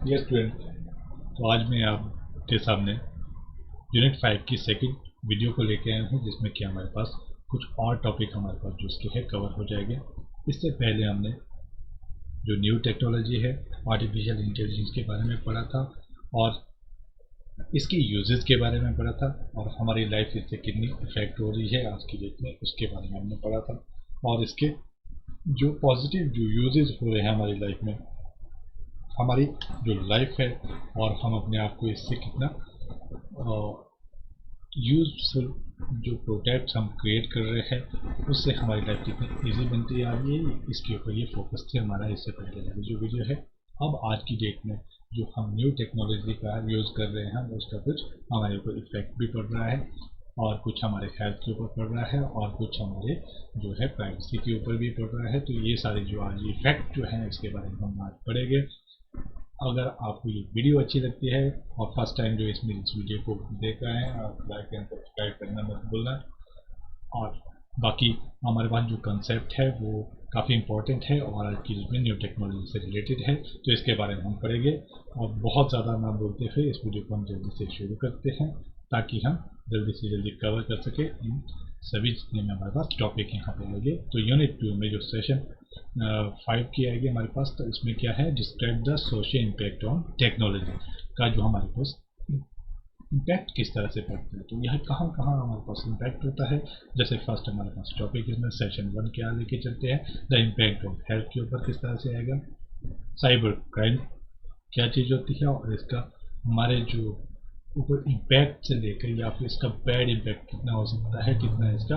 Yes student, तो आज मैं आपके सामने यूनिट 5 की सेकंड वीडियो को लेके आया हूँ, जिसमें कि हमारे पास कुछ और टॉपिक हमारे पास जो उसके है कवर हो जाएंगे। इससे पहले हमने जो न्यू टेक्नोलॉजी है आर्टिफिशियल इंटेलिजेंस के बारे में पढ़ा था और इसकी यूजेस के बारे में पढ़ा था और हमारी लाइफ इससे कितनी इफेक्ट हो रही है आज की डेट में उसके बारे में हमने पढ़ा था। और इसके जो पॉजिटिव जो यूजेस हो रहे हैं हमारी लाइफ में, हमारी जो लाइफ है और हम अपने आप को इससे कितना यूजफुल जो प्रोडक्ट्स हम क्रिएट कर रहे हैं उससे हमारी लाइफ कितनी इजी बनती आ रही है, इसके ऊपर ये फोकस थे हमारा इससे पहले वाली जो वीडियो है। अब आज की डेट में जो हम न्यू टेक्नोलॉजी का यूज़ कर रहे हैं उसका कुछ हमारे ऊपर इफेक्ट भी पड़ रहा है और कुछ हमारे हेल्थ के ऊपर पड़ रहा है और कुछ हमारे जो है प्राइवेसी के ऊपर भी पड़ रहा है। तो ये सारे जो आज इफेक्ट जो है इसके बारे में हम आज पढ़ेंगे। अगर आपको ये वीडियो अच्छी लगती है और फर्स्ट टाइम जो इसमें इस वीडियो को देख रहे हैं, आप लाइक एंड सब्सक्राइब करना मत भूलना। और बाकी हमारे पास जो कंसेप्ट है वो काफ़ी इंपॉर्टेंट है और आज की में न्यू टेक्नोलॉजी से रिलेटेड है, तो इसके बारे में हम पढ़ेंगे। और बहुत ज़्यादा ना बोलते हुए इस वीडियो को हम जल्दी से शुरू करते हैं ताकि हम जल्दी से जल्दी कवर कर सके इन सभी जितने में हमारे पास टॉपिक यहाँ पे लगे। तो यूनिट 2 में जो सेशन 5 की आएगी हमारे पास, तो इसमें क्या है, describe the social impact on technology का जो हमारे पास इम्पैक्ट किस तरह से पड़ता है, तो यह कहाँ कहाँ हमारे पास इम्पैक्ट होता है। जैसे फर्स्ट हमारे पास टॉपिक इसमें सेशन 1 क्या लेके चलते हैं, द इम्पैक्ट ऑन हेल्थ के ऊपर किस तरह से आएगा, साइबर क्राइम क्या चीज़ होती है और इसका हमारे जो ऊपर इम्पैक्ट से लेकर या फिर इसका बैड इम्पैक्ट कितना हो सकता है, कितना इसका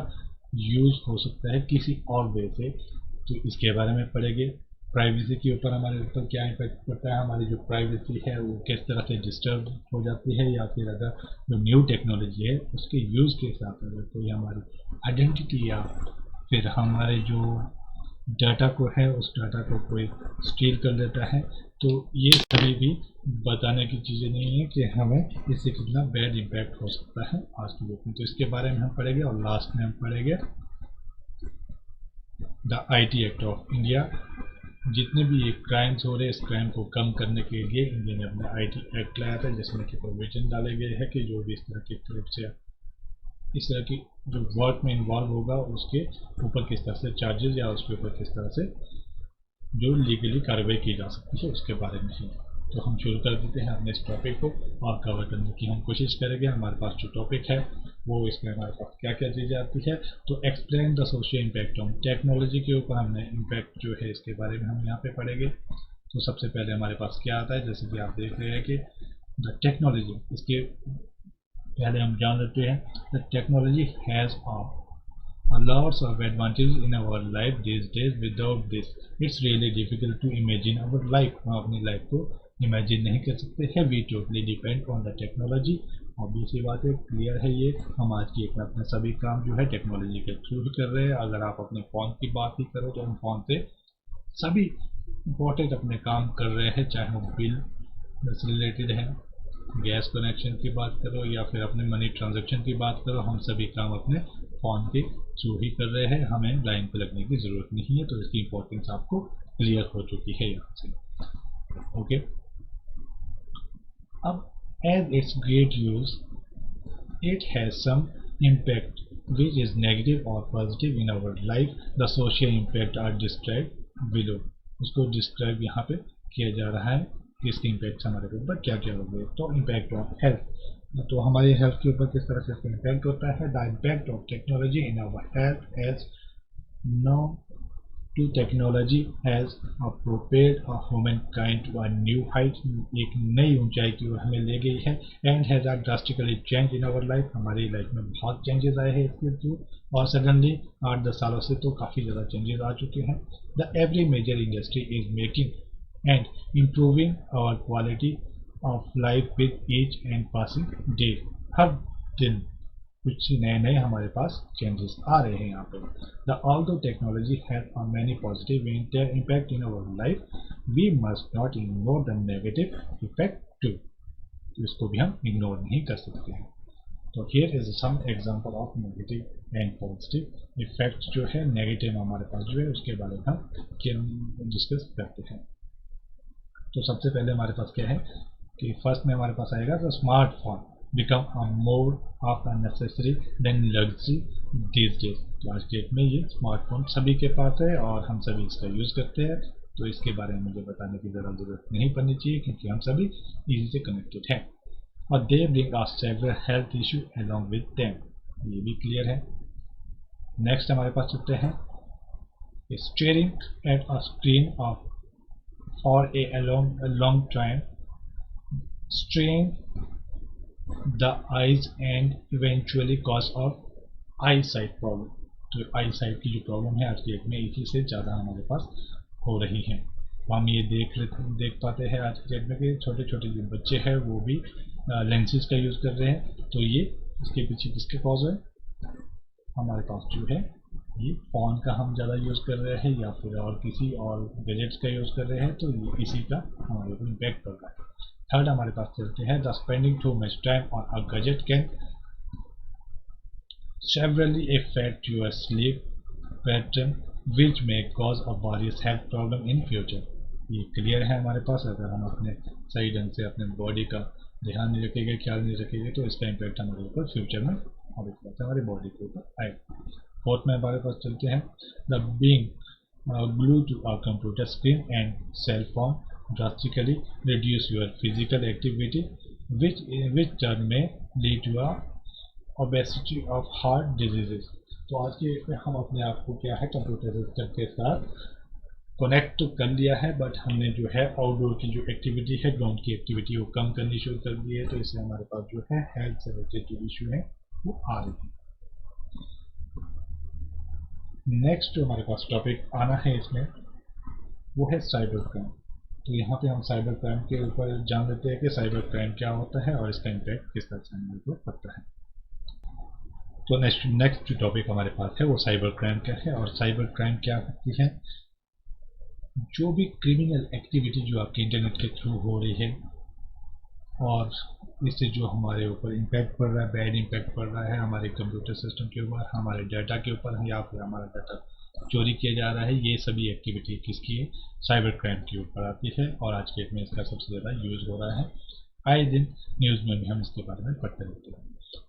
यूज़ हो सकता है किसी और वे से, तो इसके बारे में पढ़ेंगे। प्राइवेसी के ऊपर हमारे ऊपर क्या इम्पैक्ट पड़ता है, हमारी जो प्राइवेसी है वो किस तरह से डिस्टर्ब हो जाती है, या फिर अगर जो न्यू टेक्नोलॉजी है उसके यूज़ के साथ अगर कोई हमारी आइडेंटिटी या फिर हमारे जो डाटा को है उस डाटा को कोई स्टील कर लेता है, तो ये कभी भी बताने की चीज़ें नहीं है कि हमें इससे कितना बैड इम्पैक्ट हो सकता है आज की डेट में। तो इसके बारे में हम पढ़ेंगे और लास्ट में हम पढ़ेंगे the IT act of India. जितने भी ये क्राइम्स हो रहे हैं इस क्राइम को कम करने के लिए इंडिया ने अपना आईटी एक्ट लाया था, जिसमें कि प्रोविजन डाले गए हैं कि जो भी इस तरह की क्लिप से इस तरह की जो वर्क में इन्वॉल्व होगा उसके ऊपर किस तरह से चार्जेस या उसके ऊपर किस तरह से जो लीगली कार्रवाई की जा सकती है उसके बारे में ही। तो हम शुरू कर देते हैं अपने इस टॉपिक को और कवर करने की हम कोशिश करेंगे। हमारे पास जो टॉपिक है वो इसमें हमारे पास क्या क्या चीज़ें आती है, तो explain the social impact on technology के ऊपर हमने इम्पैक्ट जो है इसके बारे में हम यहाँ पे पढ़ेंगे। तो सबसे पहले हमारे पास क्या आता है, जैसे कि आप देख रहे हैं कि द टेक्नोलॉजी, इसके पहले हम जान लेते हैं the technology has lots of advantages in our life these days. Without this it's really difficult to imagine our life. हम अपनी लाइफ को इमेजिन नहीं कर सकते हैं। We totally depend on the technology. Obviously बात है, क्लियर है ये, हम आज की एक अपने सभी काम जो है टेक्नोलॉजी के थ्रू ही कर रहे हैं। अगर आप अपने फ़ोन की बात ही करो तो हम फ़ोन से सभी इम्पोर्टेंट अपने काम कर रहे हैं, चाहे वो बिल से रिलेटेड है, गैस कनेक्शन की बात करो या फिर अपने मनी ट्रांजैक्शन की बात करो, हम सभी काम अपने फ़ोन के थ्रू ही कर रहे हैं। हमें लाइन पे लगने की ज़रूरत नहीं है, तो इसकी इम्पोर्टेंस आपको क्लियर हो चुकी है यहाँ से। ओके, अब as it's great use it has some impact which is negative or positive in our life. The social impact are described below. उसको डिस्क्राइब यहाँ पे किया जा रहा है कि इसके इम्पैक्ट हमारे ऊपर क्या क्या हो गए। तो इम्पैक्ट ऑन हेल्थ, तो हमारी हेल्थ के ऊपर किस तरह से इसका इम्पैक्ट होता है। The impact of technology in our health as know to technology has propelled humankind to a new height, एक नई ऊंचाई की ओर हमें ले गई है। and has a drastically change in our life, हमारी लाइफ में बहुत चेंजेस आए हैं इसके थ्रू, और सडनली 8-10 सालों से तो काफ़ी ज़्यादा चेंजेस आ चुके हैं। The every major industry is making and improving our quality of life with each and passing day. हर दिन कुछ नए नए हमारे पास चेंजेस आ रहे हैं यहाँ पे। The although technology has a many positive impact in our life, we must not ignore the negative effect too, तो इसको भी हम इग्नोर नहीं कर सकते हैं। तो here is some example of negative and positive effect. जो है नेगेटिव हमारे पास जो है उसके बारे में हम डिस्कस करते हैं। तो सबसे पहले हमारे पास क्या है कि फर्स्ट में हमारे पास आएगा तो smartphone become a more of a necessary then luxury these days. तो आज डेट में ये स्मार्टफोन सभी के पास है और हम सभी इसका यूज़ करते हैं, तो इसके बारे में मुझे बताने की ज़्यादा ज़रूरत नहीं पड़नी चाहिए क्योंकि हम सभी इजी से कनेक्टेड हैं। और they bring us several health issue along with them, ये भी क्लियर है। नेक्स्ट हमारे पास चलते हैं staring at a screen of for a long time strain the eyes and eventually cause of eyesight problem। तो eyesight की जो प्रॉब्लम है आज की डेट में इसी से ज़्यादा हमारे पास हो रही है। तो हम ये देख पाते हैं आज की डेट में कि छोटे छोटे जो बच्चे हैं वो भी लेंसेज का यूज़ कर रहे हैं। तो ये इसके पीछे किसके कॉज है, हमारे पास जो है ये फ़ोन का हम ज़्यादा यूज़ कर रहे हैं या फिर और किसी और गैजेट्स का यूज़ कर रहे हैं, तो ये इसी का हमारे ऊपर इम्पैक्ट पड़ रहा है। थर्ड हमारे पास चलते हैं the spending too much time on a gadget can severely affect your sleep pattern which may cause a various health problem in future। ये क्लियर है हमारे पास। अगर हम अपने सही ढंग से अपने बॉडी का ध्यान नहीं रखेंगे, ख्याल नहीं रखेंगे, तो इसका इम्पैक्ट हमारे ऊपर फ्यूचर में हमारी बॉडी के ऊपर आएगा। फोर्थ में हमारे पास चलते हैं the being glued to a computer screen and cell phone drastically reduce your physical activity which turn may lead to a obesity of heart diseases। तो आज के डेट में हम अपने आप को क्या है कंप्यूटर सिस्टम के साथ कनेक्ट तो कर लिया है, बट हमने जो है आउटडोर की जो एक्टिविटी है, ग्राउंड की एक्टिविटी वो कम करनी शुरू कर दी है। तो इससे हमारे पास जो है हेल्थ से रिलेटेड जो इशू है वो आ रही है। नेक्स्ट जो हमारे पास टॉपिक आना है इसमें वो है साइबर क्राइम। तो यहाँ पे हम साइबर क्राइम के ऊपर जान लेते हैं कि साइबर क्राइम क्या होता है और इसका इम्पैक्ट किस तरह से हमारे ऊपर पड़ता है। तो नेक्स्ट जो टॉपिक हमारे पास है वो साइबर क्राइम क्या है और साइबर क्राइम क्या करती है। जो भी क्रिमिनल एक्टिविटी जो आपके इंटरनेट के थ्रू हो रही है और इससे जो हमारे ऊपर इम्पैक्ट पड़ रहा है, बैड इम्पैक्ट पड़ रहा है हमारे कंप्यूटर सिस्टम के ऊपर, हमारे डाटा के ऊपर या फिर हमारा डाटा चोरी किया जा रहा है, ये सभी एक्टिविटी किसकी है, साइबर क्राइम के ऊपर आती है। और आज के डेट में इसका सबसे ज़्यादा यूज़ हो रहा है। आए दिन न्यूज़ में भी हम इसके बारे में पढ़ते रहते हैं।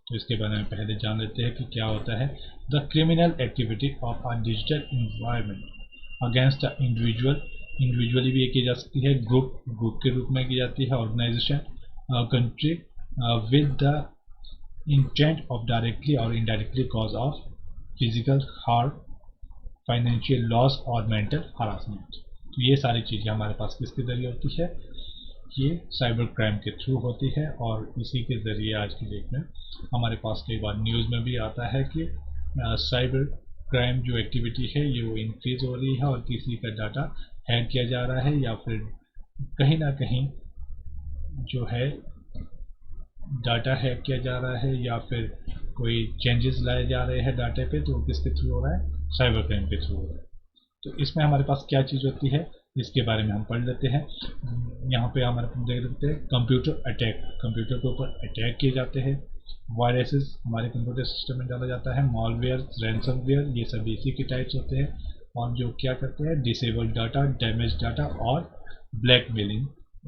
तो इसके बारे में पहले जान लेते हैं कि क्या होता है। The criminal activity of a digital environment against the individually भी की जा सकती है, ग्रुप के रूप में की जाती है, organisation, country with the intent of directly or indirectly cause of physical harm, financial loss और mental harassment। तो ये सारी चीज़ें हमारे पास किसके जरिए होती है, ये साइबर क्राइम के थ्रू होती है। और इसी के ज़रिए आज की डेट में हमारे पास कई बार न्यूज़ में भी आता है कि साइबर क्राइम जो एक्टिविटी है ये वो इंक्रीज हो रही है और किसी का डाटा हैक किया जा रहा है या फिर कहीं ना कहीं जो है डाटा हैक किया जा रहा है या फिर कोई चेंजेस लाए जा रहे हैं डाटा पे, तो किसके थ्रू हो रहा है, साइबर क्राइम के थ्रू हो रहा है। तो इसमें हमारे पास क्या चीज़ होती है इसके बारे में हम पढ़ लेते हैं। यहाँ पे हमारे देख लेते हैं कंप्यूटर अटैक, कंप्यूटर के ऊपर अटैक किए जाते हैं, वायरसेस हमारे कंप्यूटर सिस्टम में डाला जाता है, मॉलवेयर, रैंसमवेयर, ये सभी इसी के टाइप्स होते हैं। और जो क्या करते हैं, डिसेबल डाटा, डैमेज डाटा और ब्लैकमेलिंग,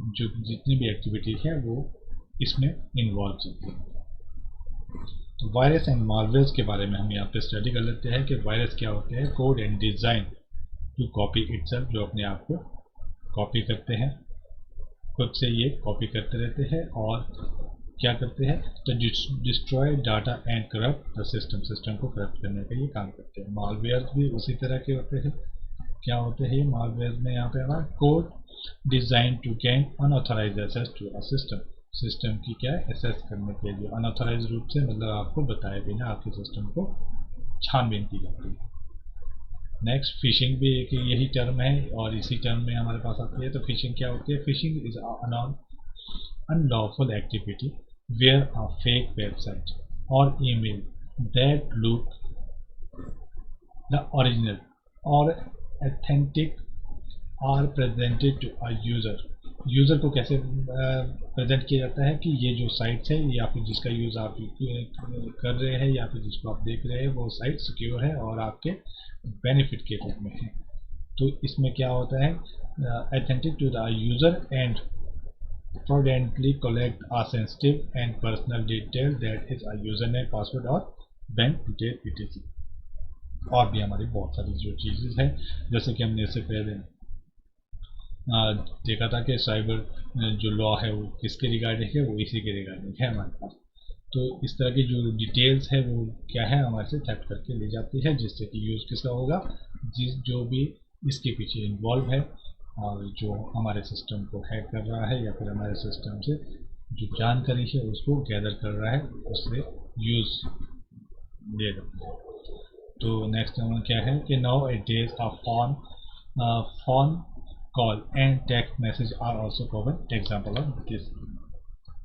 जो जितनी भी एक्टिविटी है वो इसमें इन्वॉल्व होती है। तो वायरस एंड मालवेयर्स के बारे में हम यहाँ पे स्टडी कर लेते हैं कि वायरस क्या होते हैं। Code and design to copy itself, जो अपने आप को कॉपी करते हैं, खुद से ये कॉपी करते रहते हैं और क्या करते हैं, तो destroy data and corrupt the system, system को करप्ट करने का ये काम करते हैं। मालवेयर्स भी उसी तरह के होते हैं। क्या होते हैं मालवेयर्स में, यहाँ पे हमारा code design to gain unauthorised access to a system, system की क्या है एक्सेस करने के लिए अनऑथराइज्ड रूप से, मतलब आपको बताए बिना आपके सिस्टम को छानबीन की जाती है। नेक्स्ट फिशिंग भी एक यही टर्म है और इसी टर्म में हमारे पास आती है। तो फिशिंग क्या होती है, phishing is unlawful activity where a fake website और email that look the original और authentic are presented to a user को कैसे प्रेजेंट किया जाता है कि ये जो साइट्स है या फिर जिसका यूज़ आप कर रहे हैं या फिर जिसको आप देख रहे हैं वो साइट सिक्योर है और आपके बेनिफिट के रूप में है। तो इसमें क्या होता है, authentic to the user and fraudulently collect a sensitive and personal detail that is a username, password और बैंक डिटेल etc. और भी हमारी बहुत सारी जो चीज़ें हैं, जैसे कि हमने इससे पहले देखा था कि साइबर जो लॉ है वो किसके रिगार्डिंग है, वो इसी के रिगार्डिंग है हमारे पास। तो इस तरह की जो डिटेल्स है वो क्या है, हमारे से थेफ्ट करके ले जाती है, जिससे कि यूज़ किसका होगा, जो भी इसके पीछे इन्वॉल्व है और जो हमारे सिस्टम को हैक कर रहा है या फिर हमारे सिस्टम से जो जानकारी है उसको गैदर कर रहा है, उससे यूज़ ले रहा है। तो नेक्स्ट नंबर क्या है कि nowadays a phone call and text message are also common example of this.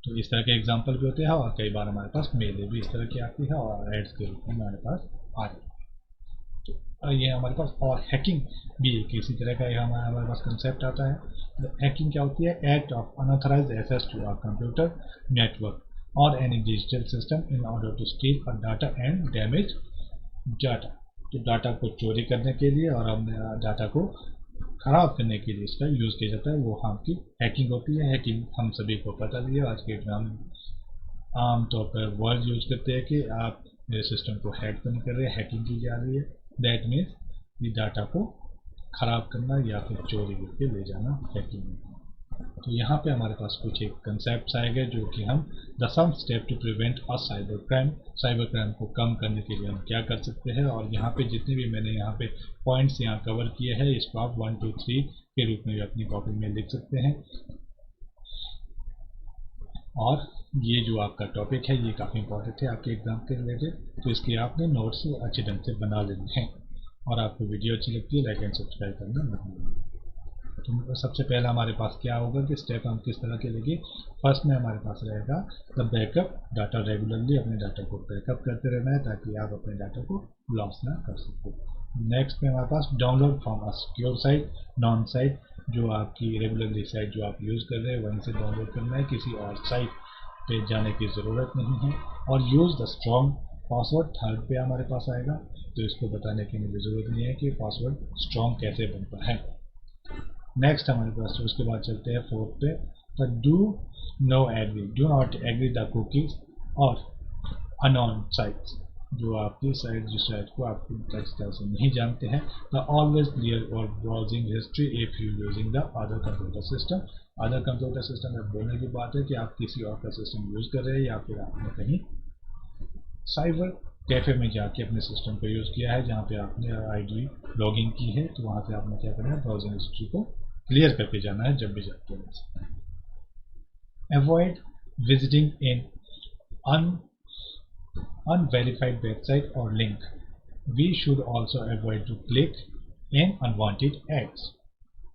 तो इस तरह के एग्जाम्पल भी होते हैं और कई बार हमारे पास मेलें भी इस तरह की आती है और एड्स के रूप में हमारे पास आ जाती है। तो ये हमारे पास, और हैकिंग भी किसी तरह का हमारे पास कंसेप्ट आता है। हैकिंग क्या होती है, act of unauthorized access to our computer network और any digital system in order to steal a data and damage data. तो डाटा को चोरी करने के लिए और हमने डाटा को खराब करने के लिए इसका यूज़ किया जाता है, वो आपकी हैकिंग होती है। हैकिंग हम सभी को पता भी है, आज के डेट में हम आमतौर पर वर्ड यूज करते हैं कि आप मेरे सिस्टम को हैक तो नहीं कर रहे, हैकिंग की जा रही है। दैट मीन्स ये डाटा को खराब करना या फिर चोरी करके ले जाना हैकिंग में। तो यहाँ पे हमारे पास कुछ एक कंसेप्ट आए गए जो कि हम the some step to prevent a cyber crime, cyber crime को कम करने के लिए हम क्या कर सकते हैं। और यहाँ पे जितने भी मैंने यहाँ पे पॉइंट्स यहाँ कवर किए हैं, इसको आप 1 2 3 के रूप में भी अपनी कॉपी में लिख सकते हैं। और ये जो आपका टॉपिक है ये काफ़ी इंपॉर्टेंट है आपके एग्जाम के रिलेटेड, तो इसके आपने नोट्स अच्छे ढंग से बना लेने हैं। और आपको वीडियो अच्छी लगती है लाइक एंड सब्सक्राइब करना मत भूलिए। तो सबसे पहला हमारे पास क्या होगा कि स्टेप हम किस तरह के लेंगे। फर्स्ट में हमारे पास रहेगा द बैकअप डाटा, रेगुलरली अपने डाटा को बैकअप करते रहना है ताकि आप अपने डाटा को लॉस ना कर सको। नेक्स्ट में हमारे पास download from a secure site, non site, जो आपकी रेगुलरली साइट जो आप यूज़ कर रहे हैं वहीं से डाउनलोड करना है, किसी और साइट पे जाने की ज़रूरत नहीं है। और use the strong password third पे हमारे पास आएगा, तो इसको बताने की मुझे ज़रूरत नहीं है कि पासवर्ड स्ट्रॉन्ग कैसे बनता है। नेक्स्ट हमारे पास उसके बाद चलते हैं फोर्थ पे, the do no agree, do not agree the cookies और अननोन साइट्स, जो आपकी साइट जिस साइट को आप तरह से नहीं जानते हैं। द ऑलवेज क्लियर और browsing history if you using the other computer system. Other computer system में बोलने की बात है कि आप किसी और का सिस्टम यूज़ कर रहे हैं या फिर आपने कहीं साइबर कैफे में जाके अपने सिस्टम को यूज़ किया है जहाँ पे आपने आईडी लॉगिन की है, तो वहाँ से आपने क्या करना है, ब्राउजिंग हिस्ट्री को क्लियर करके जाना है जब भी जाते हैं। Avoid visiting in unverified website or link. We should also avoid to click in unwanted ads.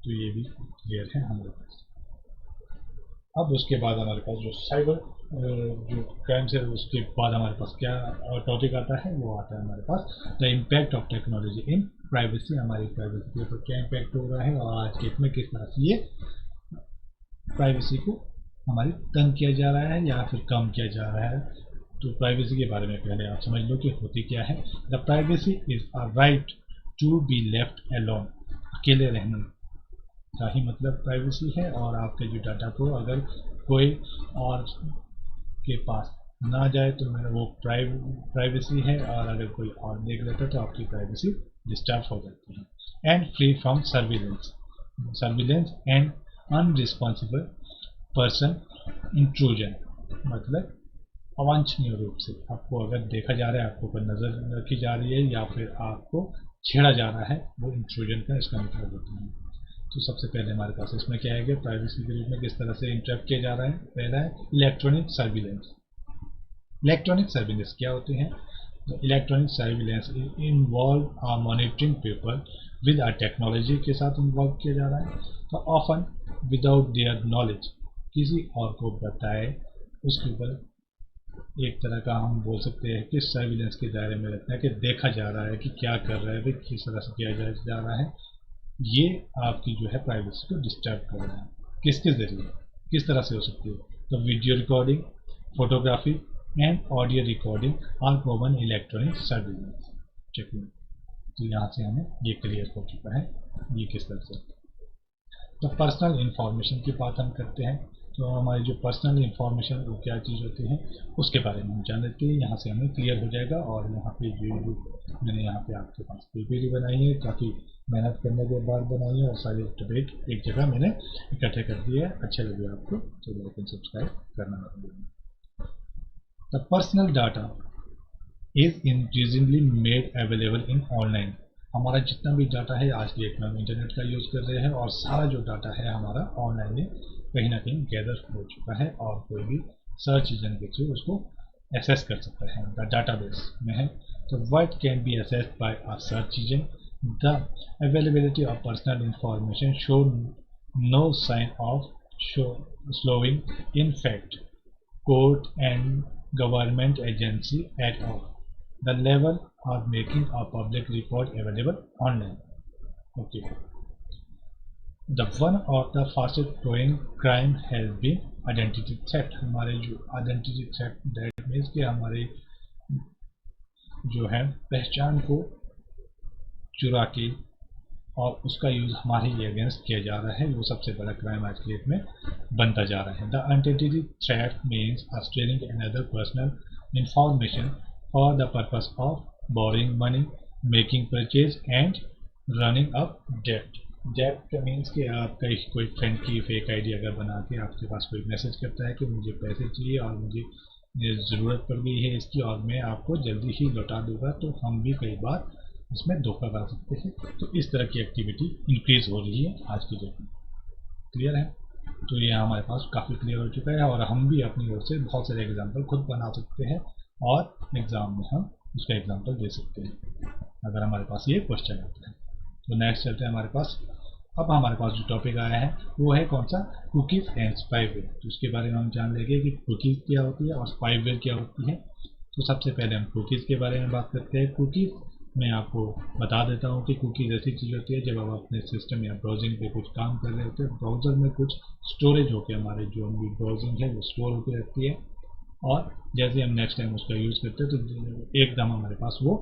तो ये भी क्लियर है हमारे पास। अब उसके बाद हमारे पास जो साइबर जो क्राइम्स है उसके बाद हमारे पास क्या टॉपिक आता है, वो आता है हमारे पास the impact of technology in privacy. हमारी प्राइवेसी के ऊपर क्या इम्पैक्ट हो रहा है और आज के में किस तरह से ये प्राइवेसी को हमारी तंग किया जा रहा है या फिर कम किया जा रहा है। तो प्राइवेसी के बारे में पहले आप समझ लो कि होती क्या है। The privacy is a right to be left alone, अकेले रहने का ही मतलब प्राइवेसी है। और आपके जो डाटा को अगर कोई और के पास ना जाए तो वो प्राइवेसी है, और अगर कोई और देख लेता तो आपकी प्राइवेसी डिस्टर्ब हो जाती है। And free from surveillance and unresponsible person intrusion, मतलब अवांछनीय रूप से आपको अगर देखा जा रहा है, आपको ऊपर नज़र रखी जा रही है या फिर आपको छेड़ा जा रहा है, वो इंट्रूजन का इसका मतलब होता है। तो सबसे पहले हमारे पास इसमें क्या है कि प्राइवेसी के रूप में किस तरह से इंटरप्ट किया जा रहा है। पहला है इलेक्ट्रॉनिक सर्विलेंस। इलेक्ट्रॉनिक सर्विलेंस क्या होते हैं? तो electronic surveillance involve monitoring people with a technology के साथ इन्वॉल्व किया जा रहा है, तो ऑफन विदाउट देयर नॉलेज, किसी और को बताए उसके ऊपर एक तरह का हम बोल सकते हैं कि सर्विलेंस के दायरे में रखना है कि देखा जा रहा है कि क्या कर रहा है, किस तरह से किया जा रहा है। ये आपकी जो है प्राइवेसी को डिस्टर्ब कर रहा है। किसके जरिए, किस तरह से हो सकती है? तो video recording, photography and audio recording are common electronic surveillance technique. तो यहाँ से हमें ये क्लियर हो चुका है ये किस तरह से। तो पर्सनल इंफॉर्मेशन की बात हम करते हैं। तो हमारी जो पर्सनल इंफॉर्मेशन वो क्या चीज़ होती है उसके बारे में हम जान लेते हैं। यहाँ से हमें क्लियर हो जाएगा। और यहाँ पे जो मैंने यहाँ पे आपके पास पीपीटी बनाई है, काफ़ी मेहनत करने के बाद बनाई है और सारे अपडेट एक जगह मैंने इकट्ठे कर दिए है। अच्छे लगे आपको तो लाइक एंड सब्सक्राइब करना मत भूलिए। The personal data is increasingly made available in online. हमारा जितना भी डाटा है आज की डेट में हम इंटरनेट का यूज़ कर रहे हैं और सारा जो डाटा है हमारा ऑनलाइन में कहीं ना कहीं गैदर हो चुका है और कोई भी सर्च इंजन के थ्रू उसको एक्सेस कर सकता है, डाटाबेस में है। तो what can be accessed by a search engine. The availability of personal information show no sign of slowing in fact court and government agency at all. The level are making a public record available online. Okay. The one of the fastest growing crime has been identity theft. हमारे जो identity theft that means कि हमारे जो है पहचान को चुरा के और उसका यूज हमारे ही अगेंस्ट किया जा रहा है, वो सबसे बड़ा क्राइम आज की डेट में बनता जा रहा है। The identity threat means stealing another personal information for the purpose of boring money, making purchase and running up debt. Debt means कि आपका कोई फ्रेंड की फेक आईडी अगर बना के आपके पास कोई मैसेज करता है कि मुझे पैसे चाहिए और मुझे ज़रूरत पड़ गई है इसकी और मैं आपको जल्दी ही लौटा दूंगा, तो हम भी कई बार इसमें धोखा खा सकते हैं। तो इस तरह की एक्टिविटी इंक्रीज हो रही है आज की डेट में। क्लियर है? तो ये हमारे पास काफ़ी क्लियर हो चुका है और हम भी अपनी ओर से बहुत सारे एग्जाम्पल खुद बना सकते हैं और एग्जाम में हम उसका एग्जाम्पल दे सकते हैं अगर हमारे पास ये क्वेश्चन आता है। तो नेक्स्ट चलते हैं हमारे पास। अब हमारे पास जो टॉपिक आया है वो है कौन सा, कुकीज़ एंड स्पाईवेयर। तो इसके बारे में हम जान लेंगे कि कुकीज़ क्या होती है और स्पाईवेयर क्या होती है। तो सबसे पहले हम कुकीज़ के बारे में बात करते हैं। कुकीज़ मैं आपको बता देता हूँ कि कुकीज़ ऐसी चीज़ होती है जब आप अपने सिस्टम या ब्राउजिंग पे कुछ काम कर रहे होते हैं, ब्राउज़र में कुछ स्टोरेज होकर हमारे जो भी ब्राउजिंग है वो स्टोर होकर रहती है और जैसे हम नेक्स्ट टाइम उसका यूज़ करते हैं तो एकदम हमारे पास वो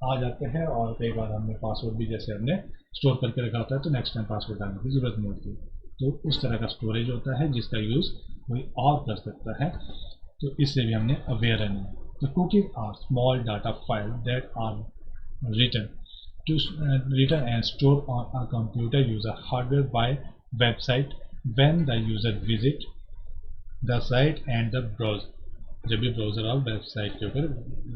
आ जाते हैं और कई बार हमने पासवर्ड भी जैसे हमने स्टोर करके रखा होता है तो नेक्स्ट टाइम पासवर्ड डालने की जरूरत नहीं होती। तो उस तरह का स्टोरेज होता है जिसका यूज़ कोई और कर सकता है, तो इससे भी हमने अवेयर रहना है। तो cookies are small data file that are written and stored on a computer user hardware by website when the user visit the site and the browser। जब भी ब्राउजर और वेबसाइट के ऊपर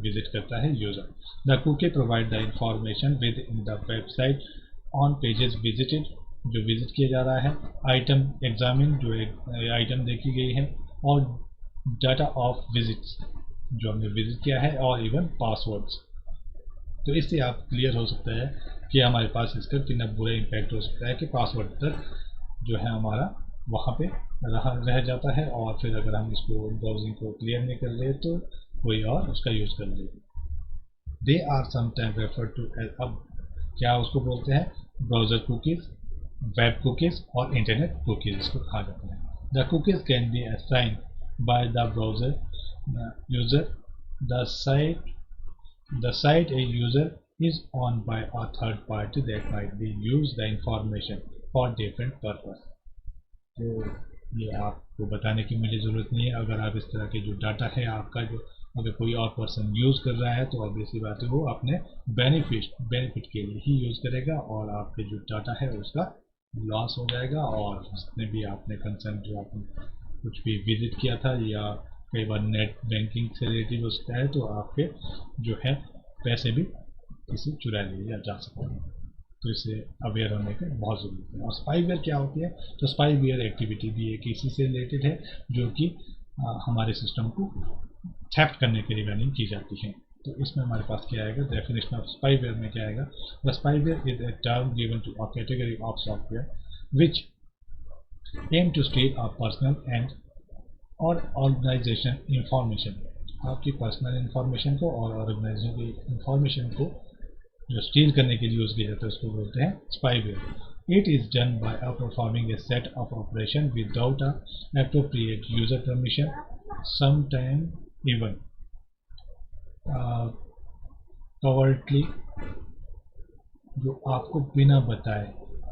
विजिट करता है user. The cookie provide the information within the website on pages visited, जो visit किया जा रहा है, आइटम एग्जामिन जो एक आइटम देखी गई है, और डाटा ऑफ विजिट्स जो हमने विजिट किया है, और इवन पासवर्ड्स। तो इससे आप क्लियर हो सकता है कि हमारे पास इसका कितना बुरा इम्पैक्ट हो सकता है कि पासवर्ड तक जो है हमारा वहाँ पे रह जाता है और फिर अगर हम इसको ब्राउजिंग को क्लियर नहीं कर रहे तो कोई और उसका यूज़ कर ले। They are sometime refer to, अब क्या उसको बोलते हैं, ब्राउज़र कुकीज़, वेब कुकीज़ और इंटरनेट कुकीज़ इसको कहा जाता है। The cookies can be assigned by the browser user the site a user is on by a third party that might be use the information for different purpose। तो ये आपको बताने की मुझे ज़रूरत नहीं है। अगर आप इस तरह के जो डाटा है आपका जो अगर कोई और पर्सन यूज़ कर रहा है तो ऑब्वियसली बात है वो अपने बेनिफिट के लिए ही यूज़ करेगा और आपके जो डाटा है उसका लॉस हो जाएगा। और जितने भी आपने कंसर्न जो आपने कुछ भी विजिट किया था या कई बार नेट बैंकिंग से रिलेटेड होता है तो आपके जो है पैसे भी किसी चुरा लिए जा सकते हैं। तो इससे अवेयर होने की बहुत ज़रूरत है। और स्पाईवेयर क्या होती है, तो स्पाईवेयर एक्टिविटी भी एक इसी से रिलेटेड है जो कि हमारे सिस्टम को थेफ्ट करने के लिए रनिंग की जाती है। तो इसमें हमारे पास क्या आएगा, डेफिनेशन ऑफ स्पाईवेयर में क्या आएगा, the spyware is a term given to a category of software which aim to steal a personal and और ऑर्गेनाइजेशन इंफॉर्मेशन। आपकी पर्सनल इंफॉर्मेशन को और ऑर्गेनाइजेशन की इंफॉर्मेशन को जो स्टील करने के लिए यूज़ किया जाता है उसको बोलते हैं spyware. It is done by performing A set of operation without a appropriate user permission, sometime even covertly जो आपको बिना बताए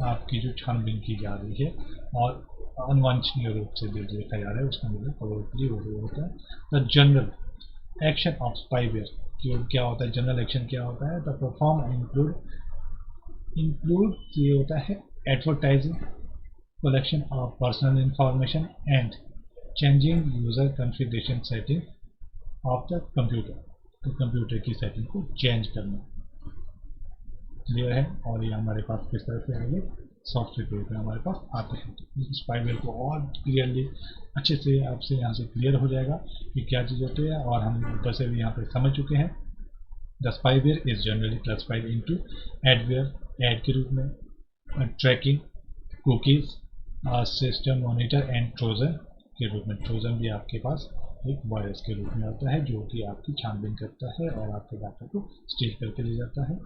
आपकी जो छानबीन की जा रही है और अनवांछनीय रूप से जो देखा जा रहा है उसका मतलब प्रोबेबली वो होता है the general action of spyware. क्या होता है जनरल एक्शन, क्या होता है द परफॉर्म इंक्लूड ये होता है advertising, collection of personal information and changing user configuration setting of the computer। तो कंप्यूटर की सेटिंग को चेंज करना, क्लियर है। और ये हमारे पास किस तरह से आएंगे, सॉफ्टवेयर के रूप में हमारे पास आते हैं। तो स्पाईवेयर को और क्लियरली अच्छे से आपसे यहाँ से क्लियर हो जाएगा कि क्या चीज़ होती है, और हम ऊपर से भी यहाँ पे समझ चुके हैं। The spyware is generally classified into adware, ad के रूप में, tracking, cookies, system monitor and trojan के रूप में। ट्रोजन भी आपके पास एक वायरस के रूप में आता है जो कि आपकी छानबीन करता है और आपके डाटा को स्टील करके ले जाता है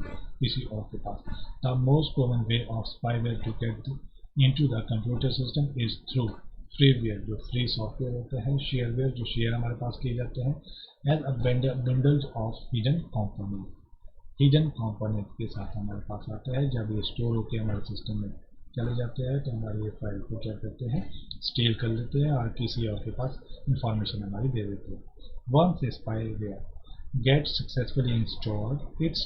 किसी और के पास। The most common way of spyware to get into the computer system is through freeware, जो फ्री सॉफ्टवेयर होता है, शेयरवेयर, जो शेयर हमारे पास किए जाते हैं, as a bundles of hidden component. Hidden component के साथ हमारे पास आता है। जब ये स्टोर होकर हमारे सिस्टम में चले जाते हैं तो हमारी ये फाइल को क्या करते हैं, स्टील कर लेते हैं और किसी और के पास इंफॉर्मेशन हमारी दे देते हैं। Once spyware get successfully installed it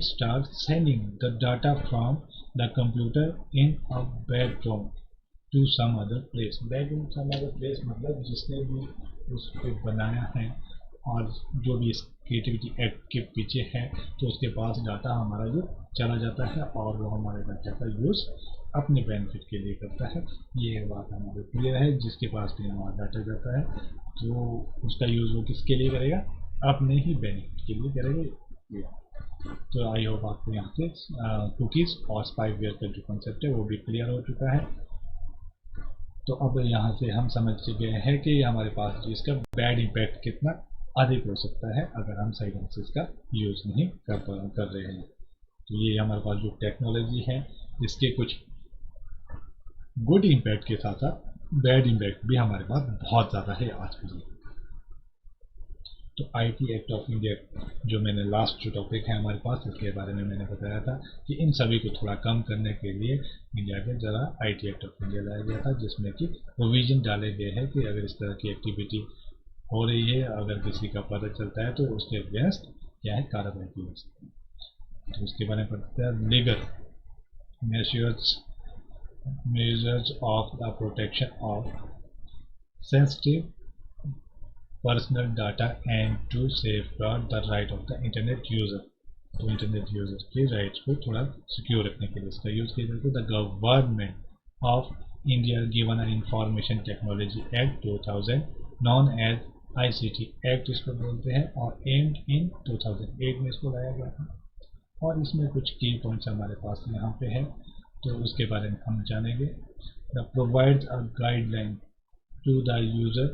starts sending the data from the computer in a background to some other place। background some other place मतलब जिसने भी उसको बनाया है और जो भी इस क्रिएटिविटी एक्ट के पीछे है, तो उसके पास डाटा हमारा जो चला जाता है और वो हमारे डाटा का यूज़ अपने बेनिफिट के लिए करता है। ये बात हमारे क्लियर है। जिसके पास भी हमारा डाटा जाता है तो उसका यूज़ वो किसके लिए करेगा, अपने ही बेनिफिट के लिए करेगा। तो आई होप आपको यहाँ से कुकीज़ और स्पाईवेयर का जो कॉन्सेप्ट है वो भी क्लियर हो चुका है। तो अब यहाँ से हम समझ गए हैं कि हमारे पास इसका बैड इम्पैक्ट कितना अधिक हो सकता है अगर हम सही ढंग से इसका यूज़ नहीं कर रहे हैं। तो ये हमारे पास जो टेक्नोलॉजी है इसके कुछ गुड इम्पैक्ट के साथ साथ बैड इम्पैक्ट भी हमारे पास बहुत ज़्यादा है आज के लिए। तो आईटी एक्ट ऑफ इंडिया जो मैंने लास्ट जो टॉपिक है हमारे पास, इसके बारे में मैंने बताया था कि इन सभी को थोड़ा कम करने के लिए इंडिया के जरा आईटी एक्ट ऑफ इंडिया लाया गया था, जिसमें कि प्रोविजन डाले गए हैं कि अगर इस तरह की एक्टिविटी हो रही है, अगर किसी का पता चलता है तो उसके अगेंस्ट क्या है कार्रवाई की जा सकती है। तो उसके बारे में पढ़ते हैं। Legal measures of the protection of sensitive personal data and to safeguard the right of the internet user। तो इंटरनेट यूजर के राइट्स को थोड़ा सिक्योर रखने के लिए इसका यूज किया जाता है। The government of India given an information technology act 2000 known as ICT act इसको बोलते हैं, और एम्ड इन 2008 में इसको लाया गया था। और इसमें कुछ की पॉइंट्स हमारे पास यहाँ पे है तो उसके बारे में हम जानेंगे। The provides a guideline to the user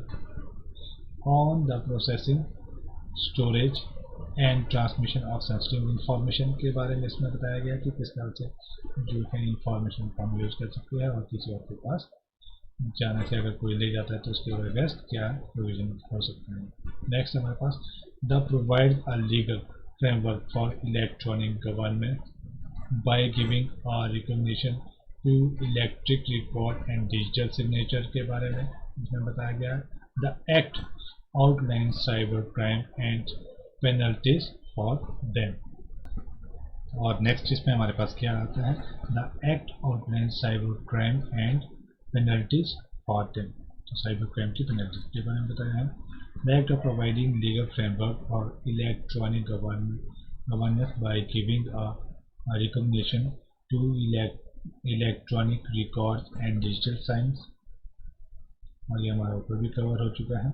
on the processing, storage and transmission of sensitive information के बारे में इसमें बताया गया कि किस तरह से जो है इंफॉर्मेशन को हम यूज़ कर सकते हैं और किसी और के पास जाने से अगर कोई ले जाता है तो उसके अगेंस्ट क्या प्रोविजन हो सकते हैं। नेक्स्ट हमारे पास the provide a legal framework for electronic government by giving a recognition to electric record and digital signature के बारे में इसमें बताया गया। The act outline cyber crime and penalties for them. और नेक्स्ट इसमें हमारे पास क्या आता है, the act outline cyber crime and penalties for them. तो साइबर क्राइम की पेनल्टीज के बारे में बताया है। The act of providing legal framework for electronic governance by giving a recognition to electronic records and digital science. और ये हमारे ऊपर भी कवर हो चुका है,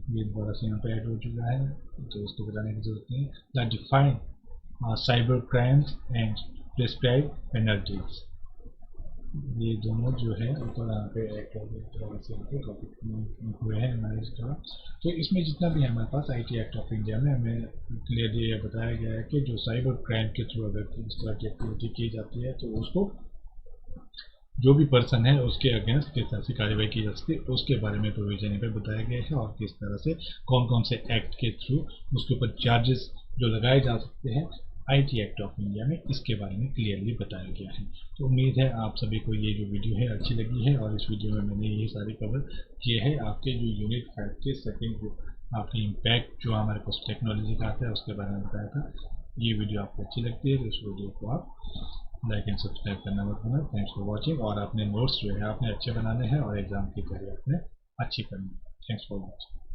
ये दोबारा से यहाँ पे ऐड हो चुका है तो इसको बताने की जरूरत नहीं है। The define cyber crimes and prescribe penalties, ये दोनों जो है ऊपर यहाँ पे ऐड हुए हैं हमारे इस तरह। तो इसमें जितना भी है हमारे पास आईटी एक्ट ऑफ इंडिया में हमें क्लियरली ये बताया गया है कि जो साइबर क्राइम के थ्रू अगर इस तरह की एक्टिविटी की जाती है तो उसको जो भी पर्सन है उसके अगेंस्ट किस तरह से कार्रवाई की जा सकती है उसके बारे में प्रोविजन पे बताया गया है, और किस तरह से कौन कौन से एक्ट के थ्रू उसके ऊपर चार्जेस जो लगाए जा सकते हैं आईटी एक्ट ऑफ इंडिया में इसके बारे में क्लियरली बताया गया है। तो उम्मीद है आप सभी को ये जो वीडियो है अच्छी लगी है, और इस वीडियो में मैंने ये सारे कवर किए हैं आपके जो यूनिट 5 के सेकेंड जो आपके इम्पैक्ट जो हमारे पास टेक्नोलॉजी का आता है उसके बारे में बताया था। ये वीडियो आपको अच्छी लगती है तो इस वीडियो को आप लाइक एंड सब्सक्राइब करना मत भूलना। Thanks for watching. और अपने नोट्स जो है आपने अच्छे बनाने हैं और एग्जाम की तैयारी आपने अच्छी करनी है। Thanks for watching.